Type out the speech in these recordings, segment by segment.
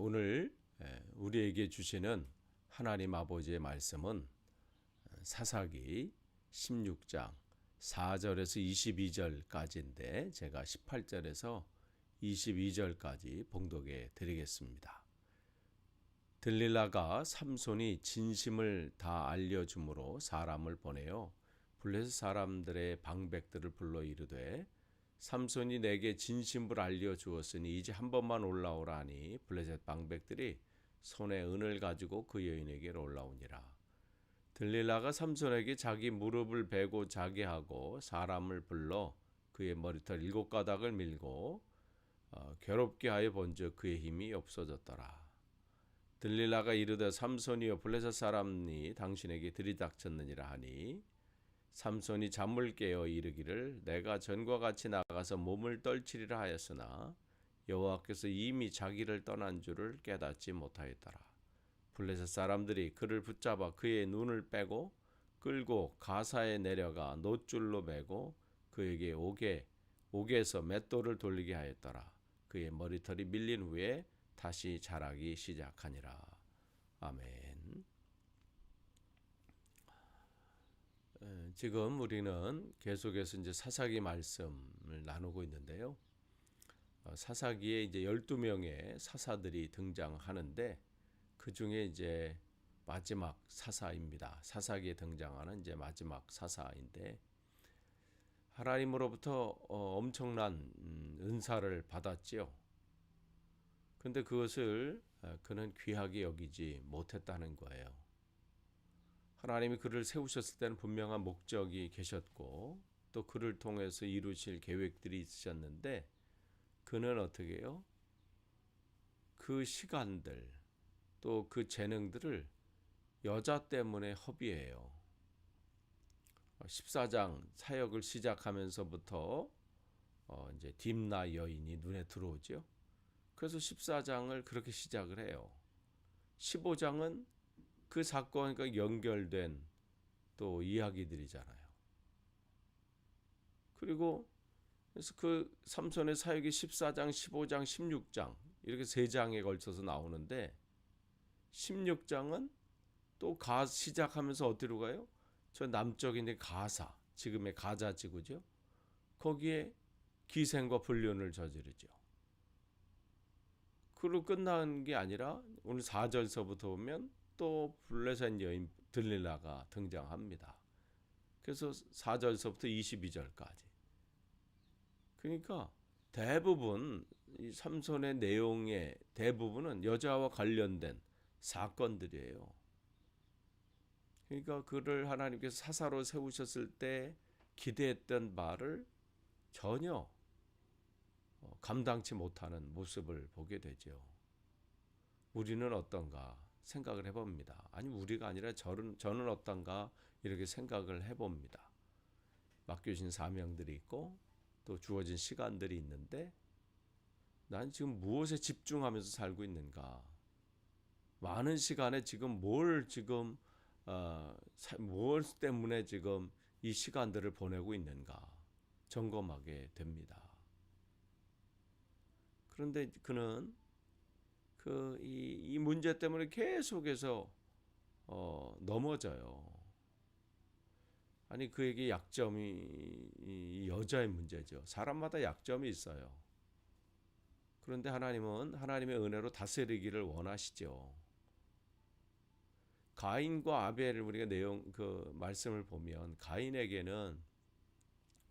오늘 우리에게 주시는 하나님 아버지의 말씀은 사사기 16장 4절에서 22절까지인데 제가 18절에서 22절까지 봉독해 드리겠습니다. 들릴라가 삼손이 진심을 다 알려주므로 사람을 보내어 블레셋 사람들의 방백들을 불러 이르되 삼손이 내게 진심을 알려주었으니 이제 한 번만 올라오라 하니 블레셋 방백들이 손에 은을 가지고 그 여인에게로 올라오니라. 들릴라가 삼손에게 자기 무릎을 베고 자게 하고 사람을 불러 그의 머리털 7가닥을 밀고 괴롭게 하여 본즉 그의 힘이 없어졌더라. 들릴라가 이르되 삼손이여 블레셋 사람이 당신에게 들이닥쳤느니라 하니 삼손이 잠을 깨어 이르기를 내가 전과 같이 나가서 몸을 떨치리라 하였으나 여호와께서 이미 자기를 떠난 줄을 깨닫지 못하였더라. 블레셋 사람들이 그를 붙잡아 그의 눈을 빼고 끌고 가사에 내려가 놋줄로 매고 그에게 옥에서 맷돌을 돌리게 하였더라. 그의 머리털이 밀린 후에 다시 자라기 시작하니라. 아멘. 지금 우리는 계속해서 이제 사사기 말씀을 나누고 있는데요. 사사기에 이제 12명의 사사들이 등장하는데 그 중에 이제 마지막 사사입니다. 사사기에 등장하는 이제 마지막 사사인데 하나님으로부터 엄청난 은사를 받았지요. 근데 그것을 그는 귀하게 여기지 못했다는 거예요. 하나님이 그를 세우셨을 때는 분명한 목적이 계셨고 또 그를 통해서 이루실 계획들이 있으셨는데 그는 어떻게 해요? 그 시간들 또 그 재능들을 여자 때문에 허비해요. 14장 사역을 시작하면서부터 이제 딥나 여인이 눈에 들어오죠. 그래서 14장을 그렇게 시작을 해요. 15장은 그 사건과 연결된 또 이야기들이잖아요. 그리고 그래서 그 삼손의 사역이 14장, 15장, 16장 이렇게 3장에 걸쳐서 나오는데 16장은 또 시작하면서 어디로 가요? 저 남쪽인 가사, 지금의 가자 지구죠. 거기에 기생과 불륜을 저지르죠. 그리고 끝난 게 아니라 오늘 4절서부터 보면 또 블레셋 여인 들릴라가 등장합니다. 그래서 4절서부터 22절까지. 그러니까 대부분 이 삼손의 내용의 대부분은 여자와 관련된 사건들이에요. 그러니까 그를 하나님께서 사사로 세우셨을 때 기대했던 바를 전혀 감당치 못하는 모습을 보게 되죠. 우리는 어떤가 생각을 해봅니다. 아니 우리가 아니라 저는 어떤가 이렇게 생각을 해봅니다. 맡겨진 사명들이 있고 또 주어진 시간들이 있는데 난 지금 무엇에 집중하면서 살고 있는가? 많은 시간에 지금 무엇 때문에 지금 이 시간들을 보내고 있는가 점검하게 됩니다. 그런데 그는 이 문제 때문에 계속해서 넘어져요. 아니 그에게 약점이 이 여자의 문제죠. 사람마다 약점이 있어요. 그런데 하나님은 하나님의 은혜로 다스리기를 원하시죠. 가인과 아벨을 우리가 말씀을 보면 가인에게는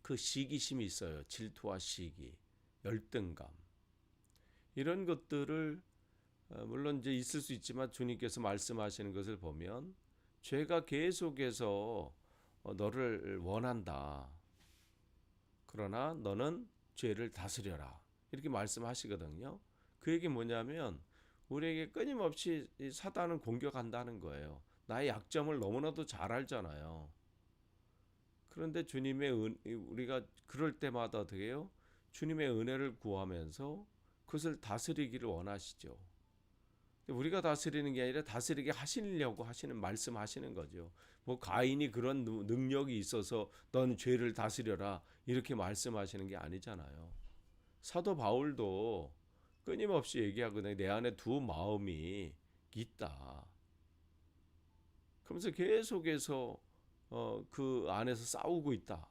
그 시기심이 있어요. 질투와 시기, 열등감. 이런 것들을 물론 이제 있을 수 있지만 주님께서 말씀하시는 것을 보면 죄가 계속해서 너를 원한다. 그러나 너는 죄를 다스려라. 이렇게 말씀하시거든요. 그 얘기 뭐냐면 우리에게 끊임없이 사단은 공격한다는 거예요. 나의 약점을 너무나도 잘 알잖아요. 그런데 우리가 그럴 때마다 어떻게 해요? 주님의 은혜를 구하면서 그것을 다스리기를 원하시죠. 우리가 다스리는 게 아니라 다스리게 하시려고 하시는 말씀하시는 거죠. 뭐 가인이 그런 능력이 있어서 넌 죄를 다스려라 이렇게 말씀하시는 게 아니잖아요. 사도 바울도 끊임없이 얘기하거든요. 내 안에 두 마음이 있다. 그러면서 계속해서 그 안에서 싸우고 있다.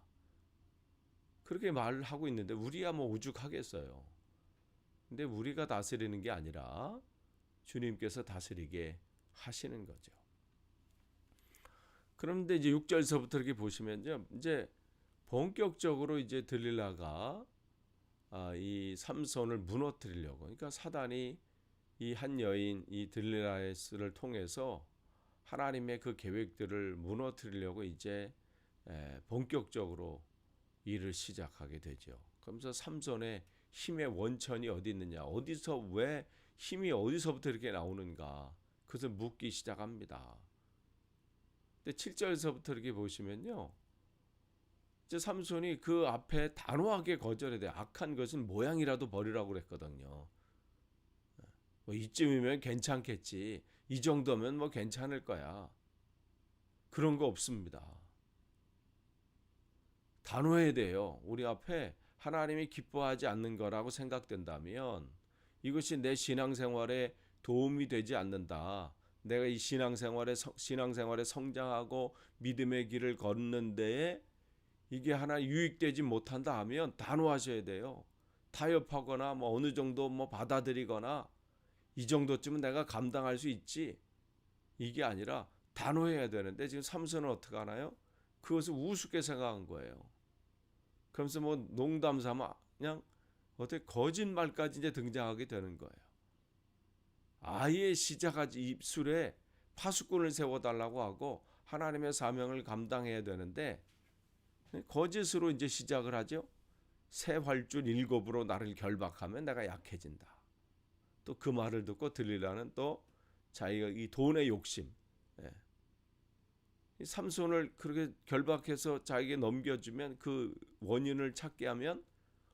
그렇게 말을 하고 있는데 우리야 뭐 오죽하겠어요. 근데 우리가 다스리는 게 아니라 주님께서 다스리게 하시는 거죠. 그런데 이제 6절서부터 이렇게 보시면요. 이제 본격적으로 이제 들릴라가 이 삼손을 무너뜨리려고. 그러니까 사단이 이 한 여인 이 들릴라를 통해서 하나님의 그 계획들을 무너뜨리려고 이제 본격적으로 일을 시작하게 되죠. 그러면서 삼손의 힘의 원천이 어디 있느냐, 어디서 왜 힘이 어디서부터 이렇게 나오는가, 그것을 묻기 시작합니다. 근데 7절서부터 이렇게 보시면요, 이제 삼손이 그 앞에 단호하게 거절해야 돼. 악한 것은 모양이라도 버리라고 그랬거든요. 뭐 이쯤이면 괜찮겠지. 이 정도면 뭐 괜찮을 거야. 그런 거 없습니다. 단호해야 돼요. 우리 앞에 하나님이 기뻐하지 않는 거라고 생각된다면 이것이 내 신앙생활에 도움이 되지 않는다. 내가 이 신앙생활에 성장하고 믿음의 길을 걷는 데에 이게 하나 유익되지 못한다 하면 단호하셔야 돼요. 타협하거나 뭐 어느 정도 뭐 받아들이거나 이 정도쯤은 내가 감당할 수 있지. 이게 아니라 단호해야 되는데 지금 삼손은 어떻게 하나요? 그것을 우습게 생각한 거예요. 그러면서 뭐 농담 삼아 그냥 어떻게 거짓말까지 이제 등장하게 되는 거예요. 아예 시작하지 입술에 파수꾼을 세워달라고 하고 하나님의 사명을 감당해야 되는데 거짓으로 이제 시작을 하죠. 새 활줄 7으로 나를 결박하면 내가 약해진다. 또 그 말을 듣고 들리라는 또 자기가 이 돈의 욕심. 이 삼손을 그렇게 결박해서 자기에게 넘겨주면 그 원인을 찾게 하면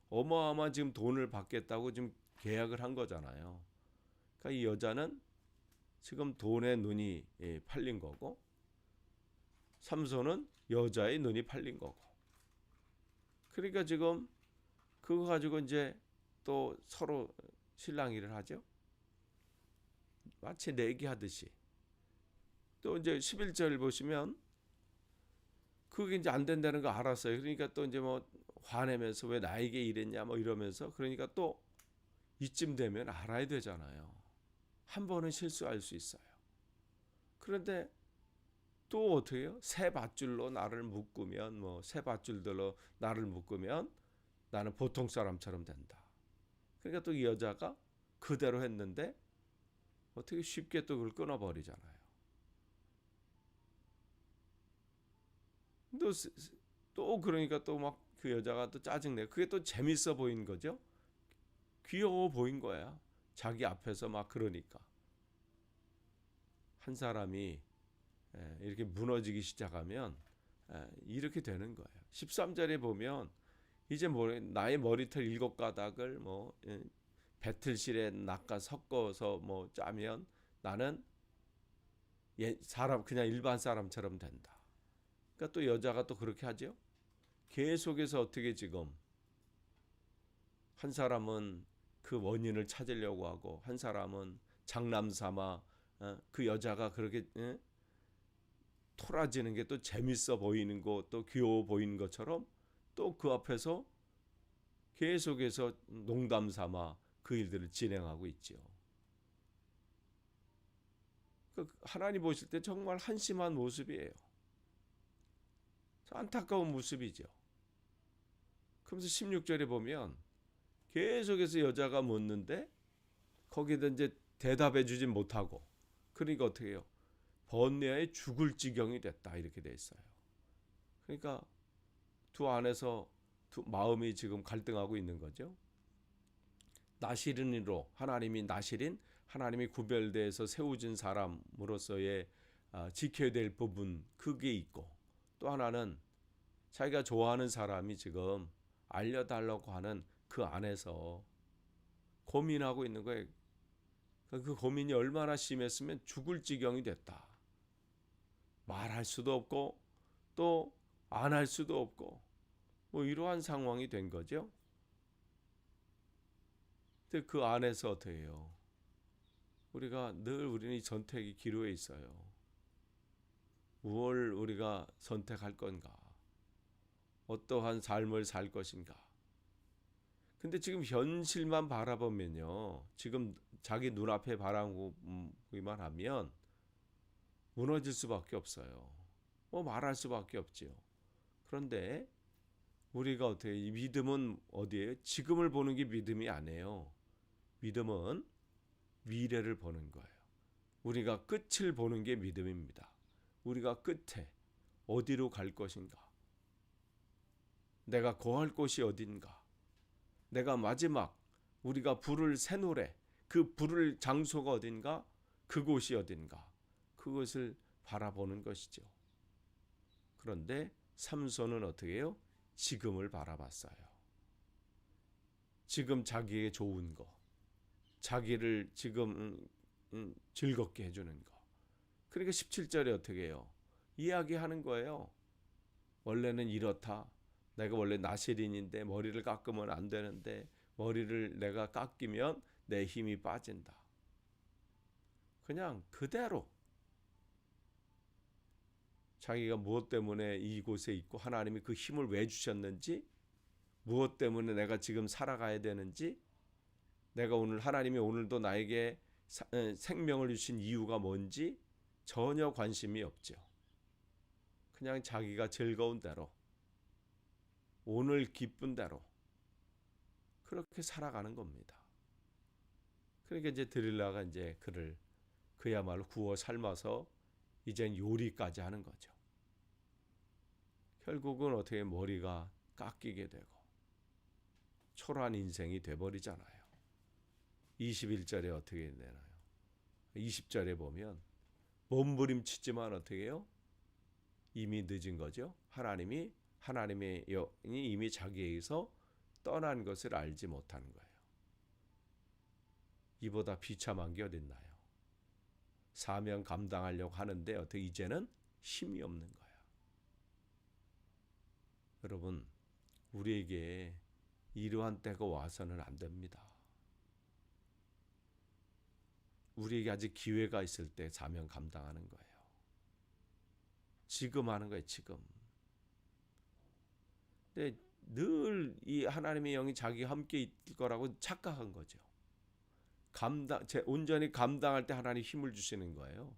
어마어마한 지금 돈을 받겠다고 지금 계약을 한 거잖아요. 그러니까 이 여자는 지금 돈에 눈이 팔린 거고 삼손은 여자의 눈이 팔린 거고. 그러니까 지금 그거 가지고 이제 또 서로 실랑이를 하죠. 마치 내기하듯이. 또 이제 11절 보시면 그게 이제 안 된다는 거 알았어요. 그러니까 또 이제 뭐 화내면서 왜 나에게 이랬냐 뭐 이러면서 그러니까 또 이쯤 되면 알아야 되잖아요. 한 번은 실수할 수 있어요. 그런데 또 어떻게 해요? 새 밧줄로 나를 묶으면 뭐 새 밧줄들로 나를 묶으면 나는 보통 사람처럼 된다. 그러니까 또 이 여자가 그대로 했는데 어떻게 쉽게 또 그걸 끊어버리잖아요. 또 그러니까 또 막 그 여자가 또 짜증내. 그게 또 재밌어 보인 거죠. 귀여워 보인 거야. 자기 앞에서 막 그러니까. 한 사람이 이렇게 무너지기 시작하면 이렇게 되는 거예요. 13절에 보면 이제 나의 머리털 7가닥을 뭐 배틀실에 낚아 섞어서 뭐 짜면 나는 사람 그냥 일반 사람처럼 된다. 그러니까 또 여자가 또 그렇게 하죠. 계속해서 어떻게 지금 한 사람은 그 원인을 찾으려고 하고 한 사람은 장난삼아 그 여자가 그렇게 토라지는 게 또 재밌어 보이는 거 또 귀여워 보이는 것처럼 또 그 앞에서 계속해서 농담삼아 그 일들을 진행하고 있지요. 하나님 보실 때 정말 한심한 모습이에요. 안타까운 모습이죠. 그러면서 16절에 보면 계속해서 여자가 묻는데 거기다 이제 대답해 주진 못하고 그러니까 어떻게 해요? 번뇌에 죽을 지경이 됐다 이렇게 돼 있어요. 그러니까 두 안에서 두 마음이 지금 갈등하고 있는 거죠. 나시린으로 하나님이 나시린 하나님이 구별돼서 세워진 사람으로서의 지켜야 될 부분 그게 있고 또 하나는 자기가 좋아하는 사람이 지금 알려달라고 하는 그 안에서 고민하고 있는 거예요. 그 고민이 얼마나 심했으면 죽을 지경이 됐다. 말할 수도 없고 또 안 할 수도 없고 뭐 이러한 상황이 된 거죠. 근데 그 안에서 어떻게 해요? 우리는 이 선택이 기로에 있어요. 무엇을 우리가 선택할 건가? 어떠한 삶을 살 것인가? 근데 지금 현실만 바라보면요. 지금 자기 눈앞에 바라보기만 하면 무너질 수밖에 없어요. 뭐 말할 수밖에 없지요. 그런데 우리가 어떻게 이 믿음은 어디예요? 지금을 보는 게 믿음이 아니에요. 믿음은 미래를 보는 거예요. 우리가 끝을 보는 게 믿음입니다. 우리가 끝에 어디로 갈 것인가? 내가 거할 곳이 어딘가? 내가 마지막 우리가 부를 새노래 그 부를 장소가 어딘가? 그곳이 어딘가? 그것을 바라보는 것이죠. 그런데 삼손은 어떻게 해요? 지금을 바라봤어요. 지금 자기의 좋은 거, 자기를 지금 즐겁게 해주는 거. 그러니까 17절에 어떻게 해요? 이야기하는 거예요. 원래는 이렇다. 내가 원래 나시린인데 머리를 깎으면 안 되는데 머리를 내가 깎이면 내 힘이 빠진다. 그냥 그대로 자기가 무엇 때문에 이곳에 있고 하나님이 그 힘을 왜 주셨는지, 무엇 때문에 내가 지금 살아가야 되는지, 내가 오늘 하나님이 오늘도 나에게 생명을 주신 이유가 뭔지 전혀 관심이 없죠. 그냥 자기가 즐거운 대로, 오늘 기쁜 대로 그렇게 살아가는 겁니다. 그러니까 이제 드릴라가 이제 그를 그야말로 구워 삶아서 이젠 요리까지 하는 거죠. 결국은 어떻게 머리가 깎이게 되고 초라한 인생이 돼버리잖아요. 21절에 어떻게 되나요? 20절에 보면 몸부림치지만 어떻게 해요? 이미 늦은 거죠. 하나님의 영이 이미 자기에게서 떠난 것을 알지 못하는 거예요. 이보다 비참한 게 어딨나요? 사명 감당하려고 하는데 어떻게 이제는 힘이 없는 거야. 여러분, 우리에게 이러한 때가 와서는 안 됩니다. 우리에게 아직 기회가 있을 때 사명 감당하는 거예요. 지금 하는 거예요, 지금. 근데 늘 이 하나님의 영이 자기와 함께 있을 거라고 착각한 거죠. 온전히 감당할 때 하나님 힘을 주시는 거예요.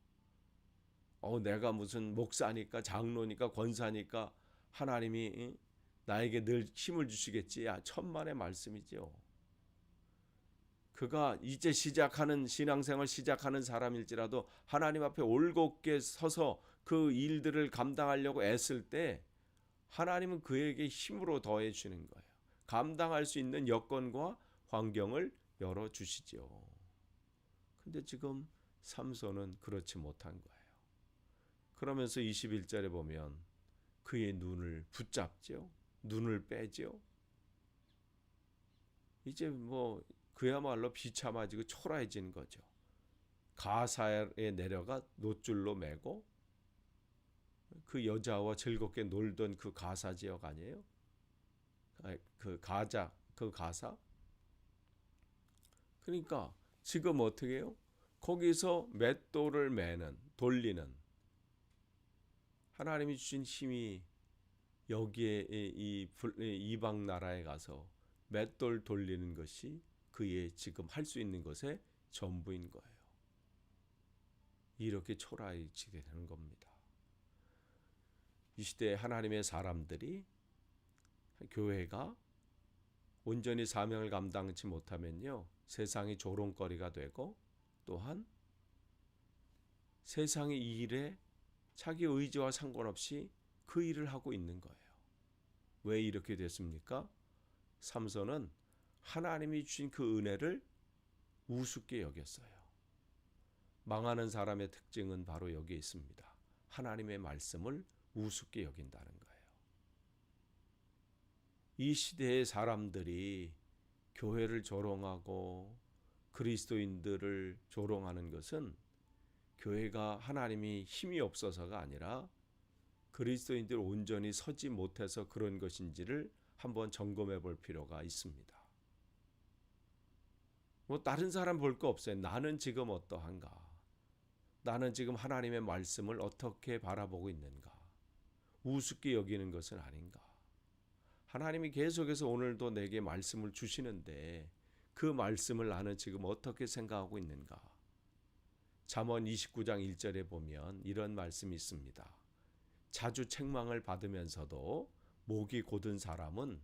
내가 무슨 목사니까 장로니까 권사니까 하나님이 나에게 늘 힘을 주시겠지. 천만의 말씀이죠. 그가 이제 시작하는 신앙생활 시작하는 사람일지라도 하나님 앞에 올곧게 서서 그 일들을 감당하려고 애쓸 때 하나님은 그에게 힘으로 더해 주는 거예요. 감당할 수 있는 여건과 환경을 열어 주시죠. 근데 지금 삼손은 그렇지 못한 거예요. 그러면서 21절에 보면 그의 눈을 붙잡죠. 눈을 빼죠. 이제 뭐 그야말로 비참해지고 초라해진 거죠. 가사에 내려가 노줄로 매고 그 여자와 즐겁게 놀던 그 가사 지역 아니에요? 그 가사. 그러니까 지금 어떻게 해요? 거기서 맷돌을 돌리는 하나님이 주신 힘이 여기에 이 이방 나라에 가서 맷돌 돌리는 것이 그의 지금 할 수 있는 것의 전부인 거예요. 이렇게 초라해지게 되는 겁니다. 이 시대에 하나님의 사람들이 교회가 온전히 사명을 감당치 못하면요, 세상이 조롱거리가 되고 또한 세상의 일에 자기 의지와 상관없이 그 일을 하고 있는 거예요. 왜 이렇게 됐습니까? 삼손은 하나님이 주신 그 은혜를 우습게 여겼어요. 망하는 사람의 특징은 바로 여기에 있습니다. 하나님의 말씀을 우습게 여긴다는 거예요. 이 시대의 사람들이 교회를 조롱하고 그리스도인들을 조롱하는 것은 교회가 하나님이 힘이 없어서가 아니라 그리스도인들 온전히 서지 못해서 그런 것인지를 한번 점검해 볼 필요가 있습니다. 뭐 다른 사람 볼 거 없어요. 나는 지금 어떠한가? 나는 지금 하나님의 말씀을 어떻게 바라보고 있는가? 우습게 여기는 것은 아닌가? 하나님이 계속해서 오늘도 내게 말씀을 주시는데 그 말씀을 나는 지금 어떻게 생각하고 있는가? 잠언 29장 1절에 보면 이런 말씀이 있습니다. 자주 책망을 받으면서도 목이 곧은 사람은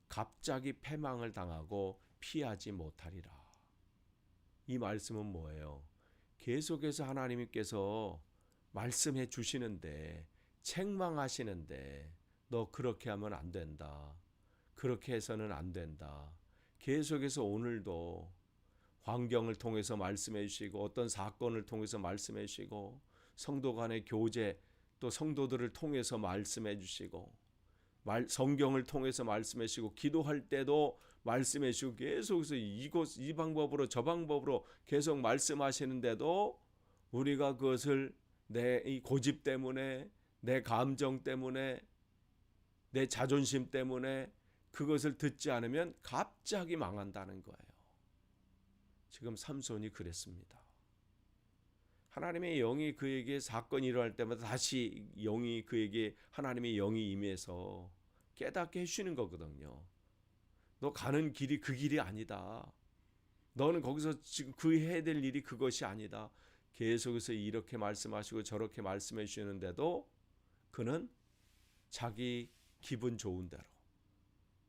갑자기 패망을 당하고 피하지 못하리라. 이 말씀은 뭐예요? 계속해서 하나님께서 말씀해 주시는데 책망하시는데 너 그렇게 하면 안 된다. 그렇게 해서는 안 된다. 계속해서 오늘도 환경을 통해서 말씀해 주시고 어떤 사건을 통해서 말씀해 주시고 성도 간의 교제 또 성도들을 통해서 말씀해 주시고 성경을 통해서 말씀해 주시고 기도할 때도 말씀해 주시고 계속해서 이 방법으로 저 방법으로 계속 말씀하시는데도 우리가 그것을 내 이 고집 때문에 내 감정 때문에 내 자존심 때문에 그것을 듣지 않으면 갑자기 망한다는 거예요. 지금 삼손이 그랬습니다. 하나님의 영이 그에게 사건이 일어날 때마다 다시 그에게 하나님의 영이 임해서 깨닫게 해주시는 거거든요. 너 가는 길이 그 길이 아니다. 너는 거기서 지금 그 해야 될 일이 그것이 아니다. 계속해서 이렇게 말씀하시고 저렇게 말씀해 주시는데도 그는 자기 기분 좋은 대로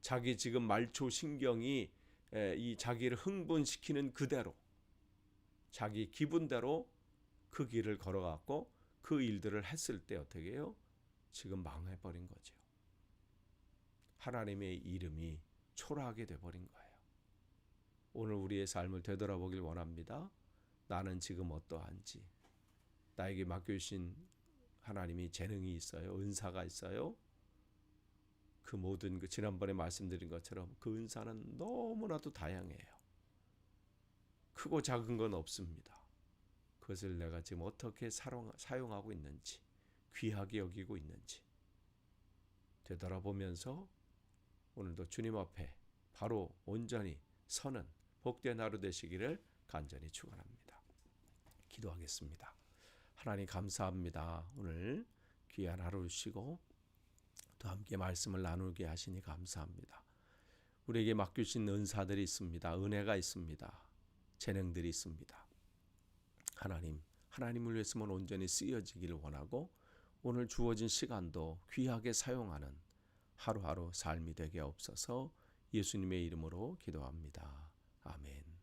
자기 지금 말초 신경이 이 자기를 흥분시키는 그대로 자기 기분대로 그 길을 걸어갔고 그 일들을 했을 때 어떻게 해요? 지금 망해버린 거죠. 하나님의 이름이 초라하게 돼버린 거예요. 오늘 우리의 삶을 되돌아보길 원합니다. 나는 지금 어떠한지, 나에게 맡겨주신 하나님이 재능이 있어요, 은사가 있어요. 그 모든 지난번에 말씀드린 것처럼 그 은사는 너무나도 다양해요. 크고 작은 건 없습니다. 그것을 내가 지금 어떻게 사용하고 있는지, 귀하게 여기고 있는지 되돌아보면서 오늘도 주님 앞에 바로 온전히 서는 복된 하루 되시기를 간절히 축원합니다. 기도하겠습니다. 하나님 감사합니다. 오늘 귀한 하루 주시고 또 함께 말씀을 나누게 하시니 감사합니다. 우리에게 맡겨주신 은사들이 있습니다. 은혜가 있습니다. 재능들이 있습니다. 하나님을 위해서만 온전히 쓰여지기를 원하고 오늘 주어진 시간도 귀하게 사용하는 하루하루 삶이 되게 없어서 예수님의 이름으로 기도합니다. 아멘.